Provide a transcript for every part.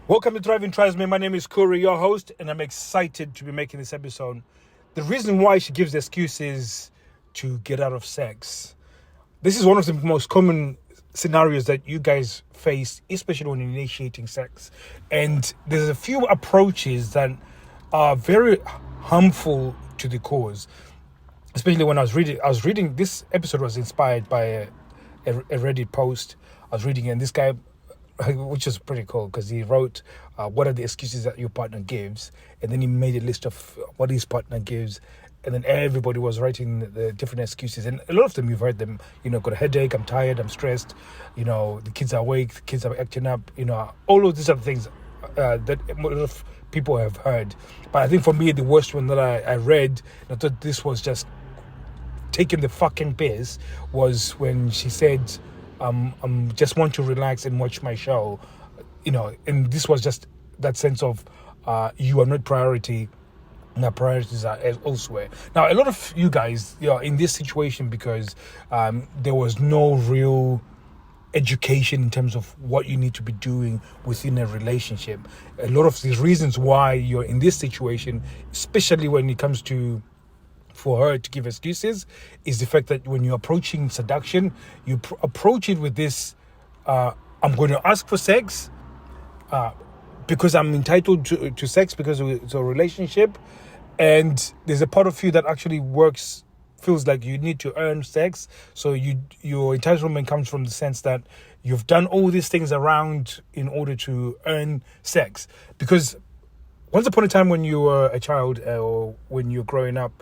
Welcome to Thriving Tribesmen. My name is Corey, your host, and I'm excited to be making this episode. The reason why she gives excuses to get out of sex. This is one of the most common scenarios that you guys face, especially when initiating sex. And there's a few approaches that are very harmful to the cause. Especially when I was reading, this episode was inspired by a Reddit post. I was reading, and this guy, which is pretty cool, because he wrote what are the excuses that your partner gives, and then he made a list of what his partner gives, and then everybody was writing the different excuses, and a lot of them you've heard them. Got a headache, I'm tired, I'm stressed, the kids are awake, the kids are acting up, all of these other things that a lot of people have heard. But I think for me, the worst one that I read, and I thought this was just taking the fucking piss, was when she said, just want to relax and watch my show, and this was just that sense of you are not priority, and our priorities are elsewhere. Now, a lot of you guys, in this situation because there was no real education in terms of what you need to be doing within a relationship. A lot of these reasons why you're in this situation, especially when it comes to for her to give excuses, is the fact that when you're approaching seduction, you approach it with this, I'm going to ask for sex because I'm entitled to sex because it's a relationship. And there's a part of you that actually feels like you need to earn sex. So your entitlement comes from the sense that you've done all these things around in order to earn sex. Because once upon a time when you were a child or when you're growing up,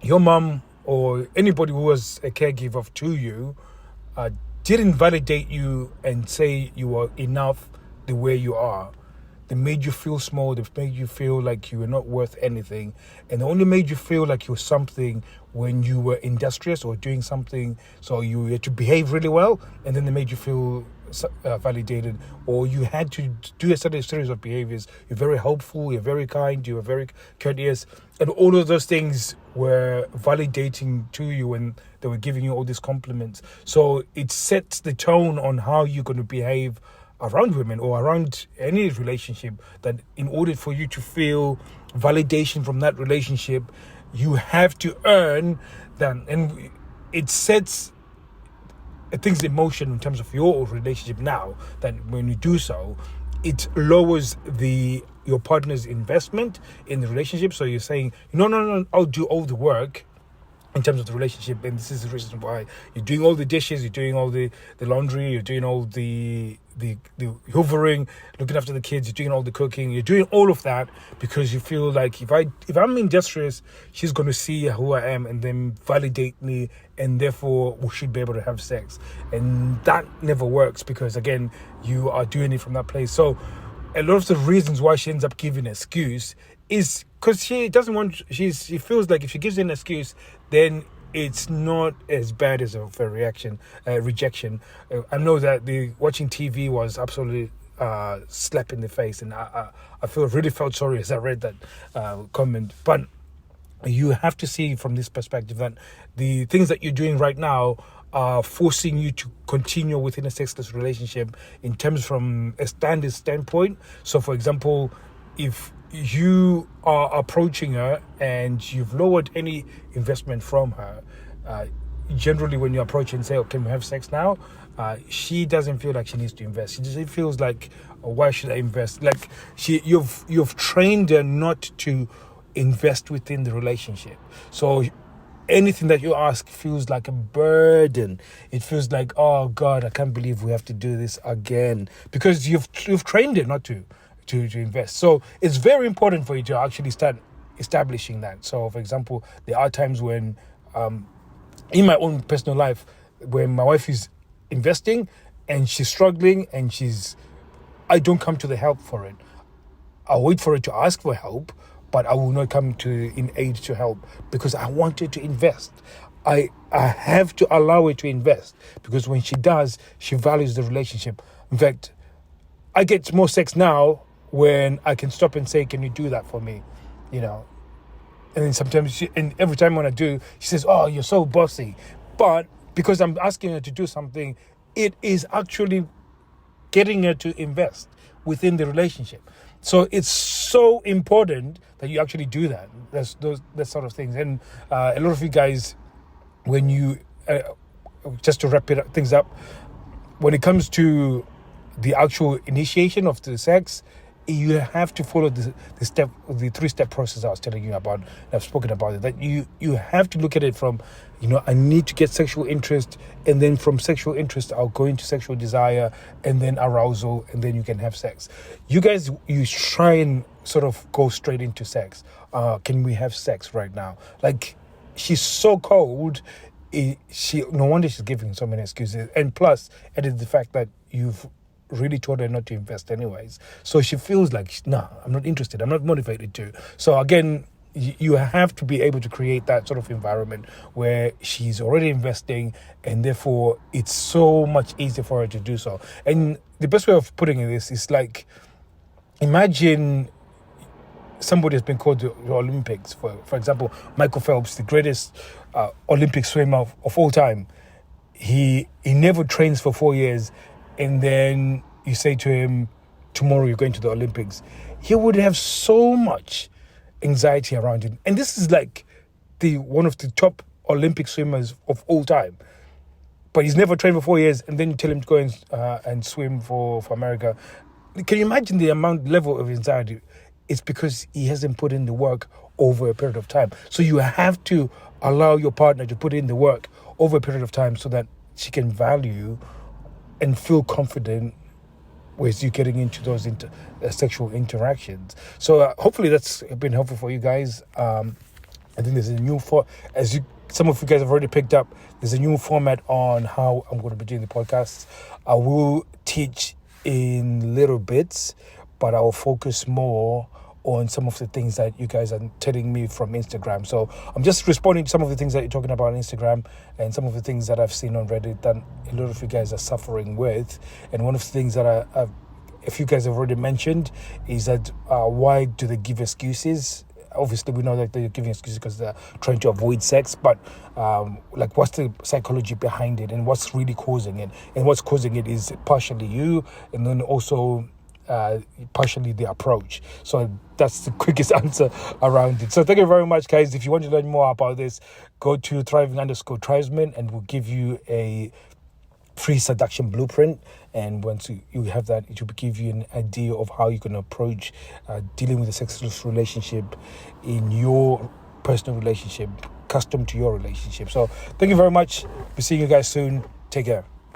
your mom or anybody who was a caregiver to you didn't validate you and say you were enough the way you are. They made you feel small. They made you feel like you were not worth anything. And they only made you feel like you were something when you were industrious or doing something. So you had to behave really well. And then they made you feel validated, or you had to do a certain series of behaviors. You're very helpful, you're very kind, you're very courteous, and all of those things were validating to you when they were giving you all these compliments. So it sets the tone on how you're going to behave around women or around any relationship, that in order for you to feel validation from that relationship, you have to earn that. And it sets things in motion in terms of your relationship now, that when you do so, it lowers your partner's investment in the relationship. So you're saying, no, I'll do all the work in terms of the relationship, and this is the reason why you're doing all the dishes, you're doing all the laundry, you're doing all the hoovering, looking after the kids, you're doing all the cooking, you're doing all of that because you feel like if I'm industrious, she's going to see who I am and then validate me, and therefore we should be able to have sex. And that never works because, again, you are doing it from that place. So a lot of the reasons why she ends up giving an excuse is because she doesn't want, she feels like if she gives an excuse, then it's not as bad as a rejection. I know that the watching TV was absolutely slap in the face, and I really felt sorry as I read that comment. But you have to see from this perspective that the things that you're doing right now are forcing you to continue within a sexless relationship in terms from a standpoint. So, for example, if you are approaching her and you've lowered any investment from her, generally when you approach and say, "Oh, can we have sex now?" She doesn't feel like she needs to invest. She just feels like, "Oh, why should I invest?" Like you've trained her not to invest within the relationship. So anything that you ask feels like a burden. It feels like, oh God, I can't believe we have to do this again, because you've trained it not to invest. So it's very important for you to actually start establishing that. So, for example, there are times when, in my own personal life, when my wife is investing and she's struggling and I don't come to the help for it. I'll wait for her to ask for help, but I will not come in aid to help because I want her to invest. I have to allow her to invest because when she does, she values the relationship. In fact, I get more sex now when I can stop and say, "Can you do that for me?" And then sometimes, and every time when I do, she says, "Oh, you're so bossy." But because I'm asking her to do something, it is actually getting her to invest, within the relationship. So it's so important that you actually do that. That sort of things. And a lot of you guys, when you, just to wrap things up, when it comes to the actual initiation of the sex, you have to follow the 3-step process I was telling you about. I've spoken about it. That you have to look at it from, I need to get sexual interest, and then from sexual interest, I'll go into sexual desire, and then arousal, and then you can have sex. You guys, you try and sort of go straight into sex. Can we have sex right now? Like, she's so cold. No wonder she's giving so many excuses, and plus added the fact that you've really told her not to invest anyways, so she feels like, nah, I'm not interested, I'm not motivated to. So again, you have to be able to create that sort of environment where she's already investing, and therefore it's so much easier for her to do so. And the best way of putting this is like, imagine somebody has been called to the Olympics, for example, Michael Phelps, the greatest Olympic swimmer of all time. He never trains for 4 years, and then you say to him, tomorrow you're going to the Olympics. He would have so much anxiety around it. And this is like one of the top Olympic swimmers of all time. But he's never trained for 4 years, and then you tell him to go and swim for America. Can you imagine the level of anxiety? It's because he hasn't put in the work over a period of time. So you have to allow your partner to put in the work over a period of time so that she can value and feel confident with you getting into those sexual interactions. So hopefully that's been helpful for you guys. I think there's a new some of you guys have already picked up, there's a new format on how I'm going to be doing the podcasts. I will teach in little bits, but I will focus more on some of the things that you guys are telling me from Instagram. So I'm just responding to some of the things that you're talking about on Instagram, and some of the things that I've seen on Reddit that a lot of you guys are suffering with. And one of the things that if you guys have already mentioned, is that why do they give excuses? Obviously, we know that they're giving excuses because they're trying to avoid sex, but like, what's the psychology behind it, and what's really causing it? And what's causing it is partially you, and then also partially the approach. So that's the quickest answer around it. So thank you very much, guys. If you want to learn more about this, go to thriving_tribesman, and we'll give you a free seduction blueprint. And once you have that, it will give you an idea of how you can approach dealing with a sexless relationship in your personal relationship, custom to your relationship. So thank you very much. Be seeing you guys soon. Take care.